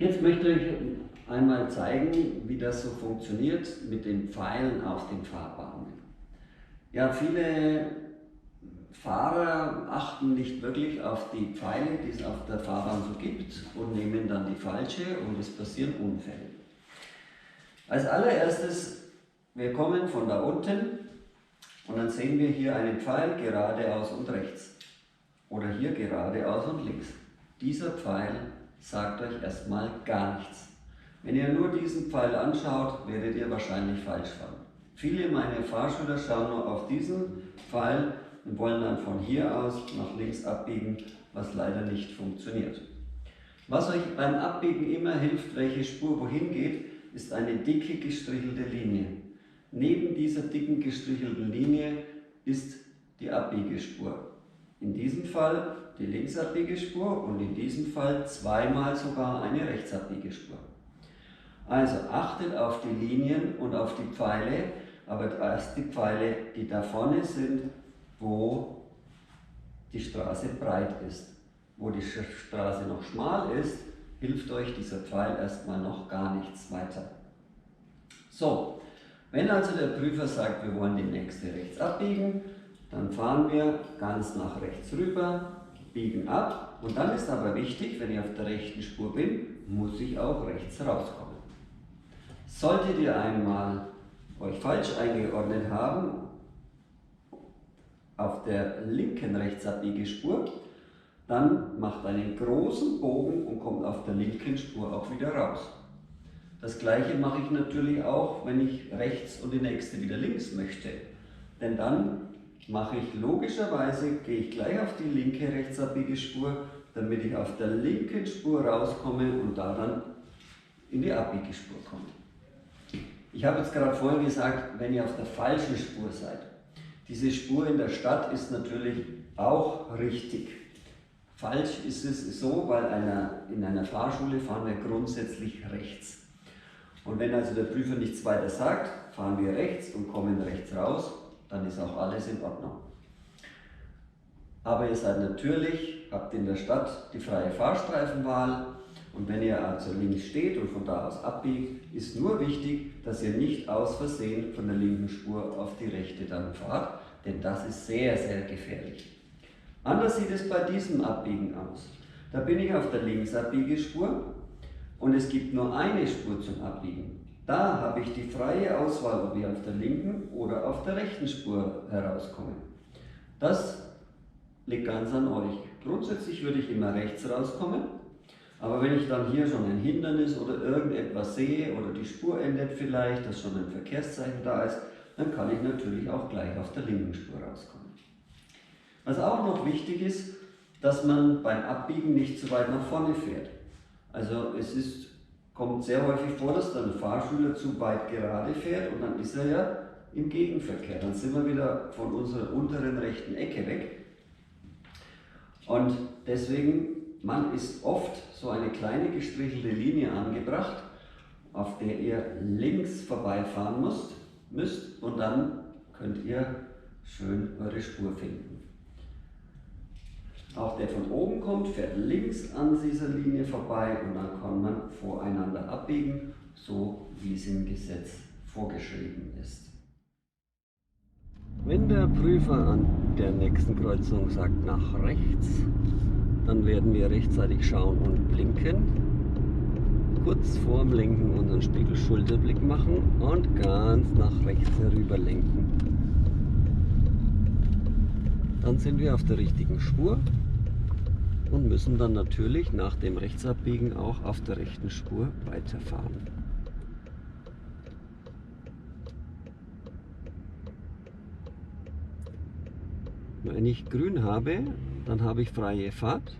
Jetzt möchte ich euch einmal zeigen, wie das so funktioniert mit den Pfeilen auf den Fahrbahnen. Ja, viele Fahrer achten nicht wirklich auf die Pfeile, die es auf der Fahrbahn so gibt, und nehmen dann die falsche und es passieren Unfälle. Als allererstes, wir kommen von da unten und dann sehen wir hier einen Pfeil geradeaus und rechts oder hier geradeaus und links. Dieser Pfeil sagt euch erstmal gar nichts. Wenn ihr nur diesen Pfeil anschaut, werdet ihr wahrscheinlich falsch fahren. Viele meiner Fahrschüler schauen nur auf diesen Pfeil und wollen dann von hier aus nach links abbiegen, was leider nicht funktioniert. Was euch beim Abbiegen immer hilft, welche Spur wohin geht, ist eine dicke gestrichelte Linie. Neben dieser dicken gestrichelten Linie ist die Abbiegespur. In diesem Fall die Linksabbiegerspur und in diesem Fall zweimal sogar eine Rechtsabbiegerspur. Also achtet auf die Linien und auf die Pfeile, aber erst die Pfeile, die da vorne sind, wo die Straße breit ist. Wo die Straße noch schmal ist, hilft euch dieser Pfeil erstmal noch gar nichts weiter. So, wenn also der Prüfer sagt, wir wollen die nächste rechts abbiegen, dann fahren wir ganz nach rechts rüber, biegen ab und dann ist aber wichtig, wenn ich auf der rechten Spur bin, muss ich auch rechts rauskommen. Solltet ihr einmal euch falsch eingeordnet haben, auf der linken Rechtsabbiegerspur, dann macht einen großen Bogen und kommt auf der linken Spur auch wieder raus. Das gleiche mache ich natürlich auch, wenn ich rechts und die nächste wieder links möchte. Denn dann mache ich logischerweise, gehe ich gleich auf die linke Rechtsabbiegerspur, damit ich auf der linken Spur rauskomme und da dann in die Abbiegespur komme. Ich habe jetzt gerade vorhin gesagt, wenn ihr auf der falschen Spur seid. Diese Spur in der Stadt ist natürlich auch richtig. Falsch ist es so, weil in einer Fahrschule fahren wir grundsätzlich rechts. Und wenn also der Prüfer nichts weiter sagt, fahren wir rechts und kommen rechts raus, dann ist auch alles in Ordnung. Aber ihr seid natürlich, habt in der Stadt die freie Fahrstreifenwahl und wenn ihr also links steht und von da aus abbiegt, ist nur wichtig, dass ihr nicht aus Versehen von der linken Spur auf die rechte dann fahrt, denn das ist sehr, sehr gefährlich. Anders sieht es bei diesem Abbiegen aus. Da bin ich auf der Linksabbiegerspur und es gibt nur eine Spur zum Abbiegen. Da habe ich die freie Auswahl, ob ich auf der linken oder auf der rechten Spur herauskomme. Das liegt ganz an euch. Grundsätzlich würde ich immer rechts rauskommen, aber wenn ich dann hier schon ein Hindernis oder irgendetwas sehe oder die Spur endet vielleicht, dass schon ein Verkehrszeichen da ist, dann kann ich natürlich auch gleich auf der linken Spur rauskommen. Was auch noch wichtig ist, dass man beim Abbiegen nicht zu weit nach vorne fährt. Also kommt sehr häufig vor, dass dann ein Fahrschüler zu weit gerade fährt und dann ist er ja im Gegenverkehr. Dann sind wir wieder von unserer unteren rechten Ecke weg. Und deswegen, man ist oft so eine kleine gestrichelte Linie angebracht, auf der ihr links vorbeifahren müsst und dann könnt ihr schön eure Spur finden. Auch der von oben kommt, fährt links an dieser Linie vorbei und dann kann man voreinander abbiegen, so wie es im Gesetz vorgeschrieben ist. Wenn der Prüfer an der nächsten Kreuzung sagt nach rechts, dann werden wir rechtzeitig schauen und blinken. Kurz vorm Lenken unseren Spiegel-Schulterblick machen und ganz nach rechts herüber lenken. Dann sind wir auf der richtigen Spur und müssen dann natürlich nach dem Rechtsabbiegen auch auf der rechten Spur weiterfahren. Wenn ich grün habe, dann habe ich freie Fahrt.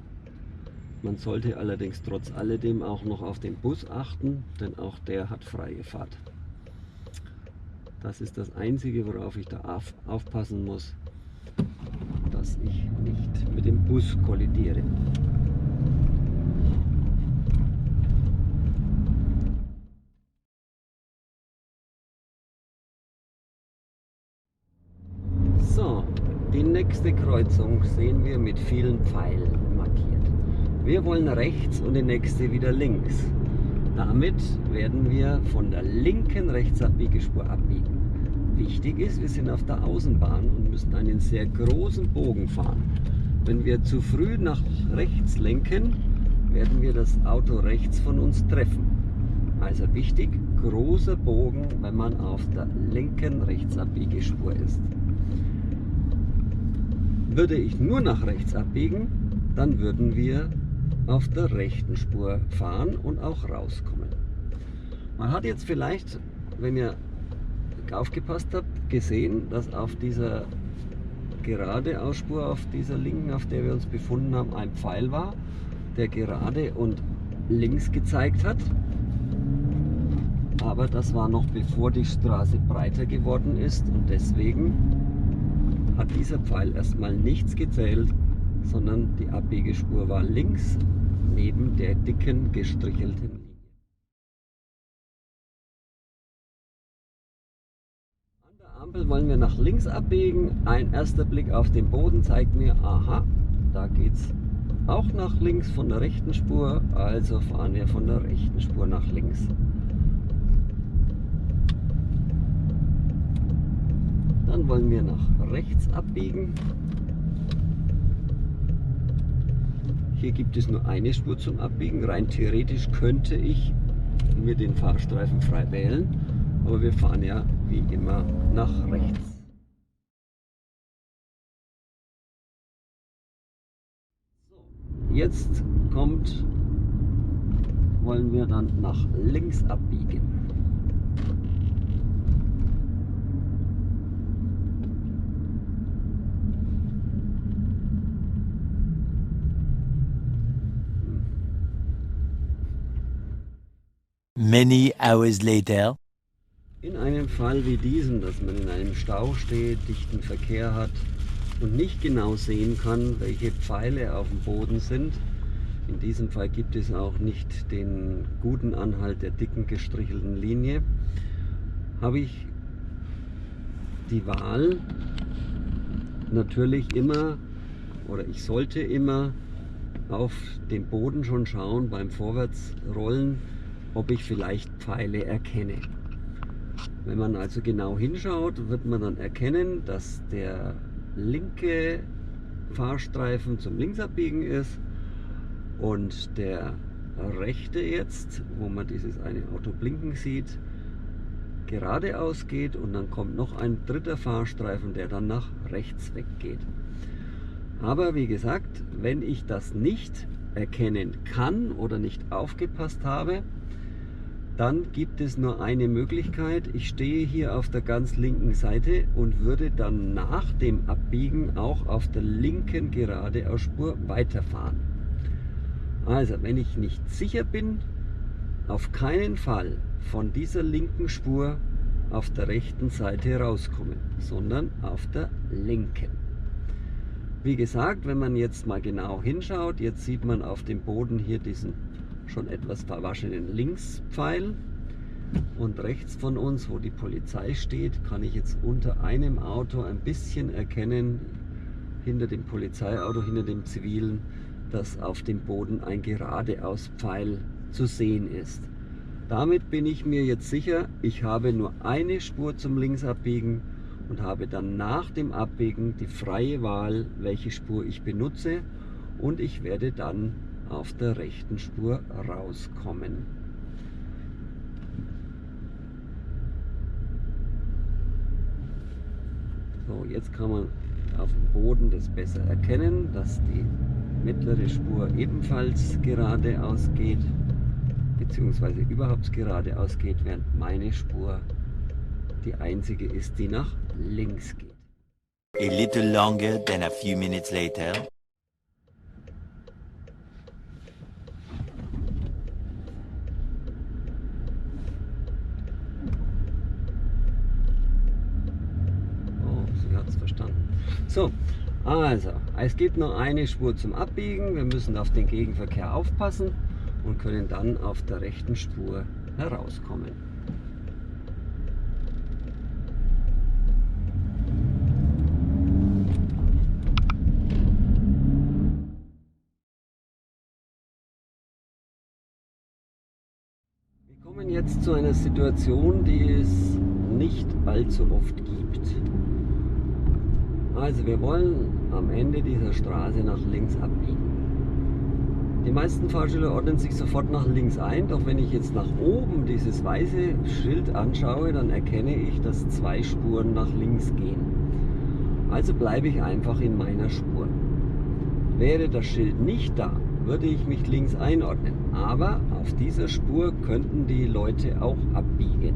Man sollte allerdings trotz alledem auch noch auf den Bus achten, denn auch der hat freie Fahrt. Das ist das Einzige, worauf ich da aufpassen muss, dass ich nicht mit dem Bus kollidiere. So, die nächste Kreuzung sehen wir mit vielen Pfeilen markiert. Wir wollen rechts und die nächste wieder links. Damit werden wir von der linken Rechtsabbiegespur abbiegen. Wichtig ist, wir sind auf der Außenbahn und müssen einen sehr großen Bogen fahren. Wenn wir zu früh nach rechts lenken, werden wir das Auto rechts von uns treffen. Also wichtig, großer Bogen, wenn man auf der linken Rechtsabbiegespur ist. Würde ich nur nach rechts abbiegen, dann würden wir auf der rechten Spur fahren und auch rauskommen. Man hat jetzt vielleicht, wenn ihr aufgepasst habt, gesehen, dass auf dieser Geradeausspur, auf dieser linken, auf der wir uns befunden haben, ein Pfeil war, der gerade und links gezeigt hat. Aber das war noch bevor die Straße breiter geworden ist und deswegen hat dieser Pfeil erstmal nichts gezählt, sondern die Abbiegespur war links neben der dicken gestrichelten Linie. An der Ampel wollen wir nach links abbiegen. Ein erster Blick auf den Boden zeigt mir, aha, da geht es auch nach links von der rechten Spur, also fahren wir von der rechten Spur nach links. Dann wollen wir nach rechts abbiegen. Hier gibt es nur eine Spur zum Abbiegen. Rein theoretisch könnte ich mir den Fahrstreifen frei wählen, aber wir fahren ja wie immer nach rechts. So, jetzt wollen wir dann nach links abbiegen. Many hours later. In einem Fall wie diesem, dass man in einem Stau steht, dichten Verkehr hat und nicht genau sehen kann, welche Pfeile auf dem Boden sind, in diesem Fall gibt es auch nicht den guten Anhalt der dicken gestrichelten Linie, habe ich die Wahl, natürlich immer, oder ich sollte immer auf den Boden schon schauen beim Vorwärtsrollen, ob ich vielleicht Pfeile erkenne. Wenn man also genau hinschaut, wird man dann erkennen, dass der linke Fahrstreifen zum Linksabbiegen ist und der rechte jetzt, wo man dieses eine Auto blinken sieht, geradeaus geht und dann kommt noch ein dritter Fahrstreifen, der dann nach rechts weggeht. Aber wie gesagt, wenn ich das nicht erkennen kann oder nicht aufgepasst habe, dann gibt es nur eine Möglichkeit. Ich stehe hier auf der ganz linken Seite und würde dann nach dem Abbiegen auch auf der linken Geradeausspur weiterfahren. Also, wenn ich nicht sicher bin, auf keinen Fall von dieser linken Spur auf der rechten Seite rauskommen, sondern auf der linken. Wie gesagt, wenn man jetzt mal genau hinschaut, jetzt sieht man auf dem Boden hier diesen schon etwas verwaschenen Linkspfeil und rechts von uns, wo die Polizei steht, kann ich jetzt unter einem Auto ein bisschen erkennen, hinter dem Polizeiauto, hinter dem zivilen, dass auf dem Boden ein Geradeauspfeil zu sehen ist. Damit bin ich mir jetzt sicher, ich habe nur eine Spur zum Linksabbiegen und habe dann nach dem Abbiegen die freie Wahl, welche Spur ich benutze, und ich werde dann auf der rechten Spur rauskommen. So, jetzt kann man auf dem Boden das besser erkennen, dass die mittlere Spur ebenfalls geradeaus geht, beziehungsweise überhaupt geradeaus geht, während meine Spur die einzige ist, die nach links geht. A little longer than a few minutes later. Verstanden. So, also, es gibt nur eine Spur zum Abbiegen. Wir müssen auf den Gegenverkehr aufpassen und können dann auf der rechten Spur herauskommen. jetzt zu einer Situation, die es nicht allzu oft gibt. Also wir wollen am Ende dieser Straße nach links abbiegen. Die meisten Fahrschüler ordnen sich sofort nach links ein, doch wenn ich jetzt nach oben dieses weiße Schild anschaue, dann erkenne ich, dass 2 Spuren nach links gehen. Also bleibe ich einfach in meiner Spur. Wäre das Schild nicht da, würde ich mich links einordnen. Aber auf dieser Spur könnten die Leute auch abbiegen.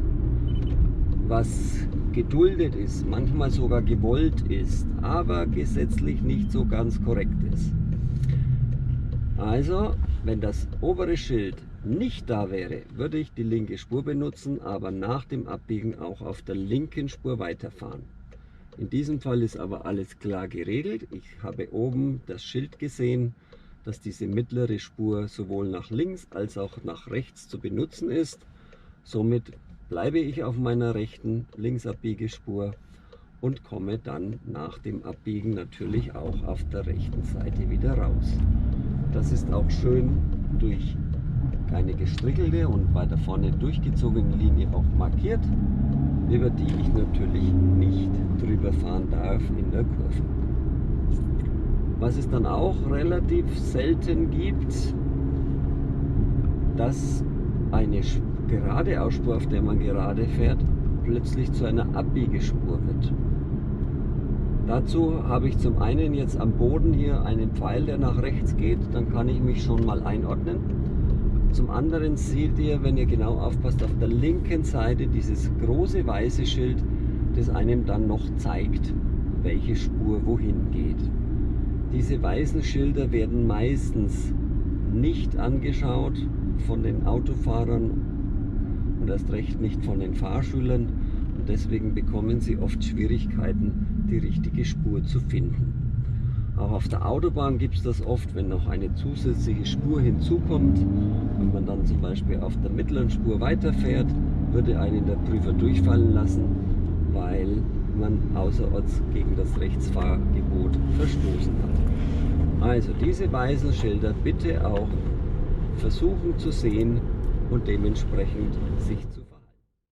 Was geduldet ist, manchmal sogar gewollt ist, aber gesetzlich nicht so ganz korrekt ist. Also, wenn das obere Schild nicht da wäre, würde ich die linke Spur benutzen, aber nach dem Abbiegen auch auf der linken Spur weiterfahren. In diesem Fall ist aber alles klar geregelt. Ich habe oben das Schild gesehen, dass diese mittlere Spur sowohl nach links als auch nach rechts zu benutzen ist. Somit bleibe ich auf meiner rechten Linksabbiegespur und komme dann nach dem Abbiegen natürlich auch auf der rechten Seite wieder raus. Das ist auch schön durch eine gestrickelte und weiter vorne durchgezogene Linie auch markiert, über die ich natürlich nicht drüber fahren darf in der Kurve. Was es dann auch relativ selten gibt, dass eine Geradeausspur, auf der man gerade fährt, plötzlich zu einer Abbiegespur wird. Dazu habe ich zum einen jetzt am Boden hier einen Pfeil, der nach rechts geht, dann kann ich mich schon mal einordnen. Zum anderen seht ihr, wenn ihr genau aufpasst, auf der linken Seite dieses große weiße Schild, das einem dann noch zeigt, welche Spur wohin geht. Diese weißen Schilder werden meistens nicht angeschaut von den Autofahrern und erst recht nicht von den Fahrschülern. Und deswegen bekommen sie oft Schwierigkeiten, die richtige Spur zu finden. Auch auf der Autobahn gibt es das oft, wenn noch eine zusätzliche Spur hinzukommt. Wenn man dann zum Beispiel auf der mittleren Spur weiterfährt, würde einen der Prüfer durchfallen lassen, weil man außerorts gegen das Rechtsfahrgebot verstoßen hat. Also diese weißen Schilder bitte auch versuchen zu sehen und dementsprechend sich zu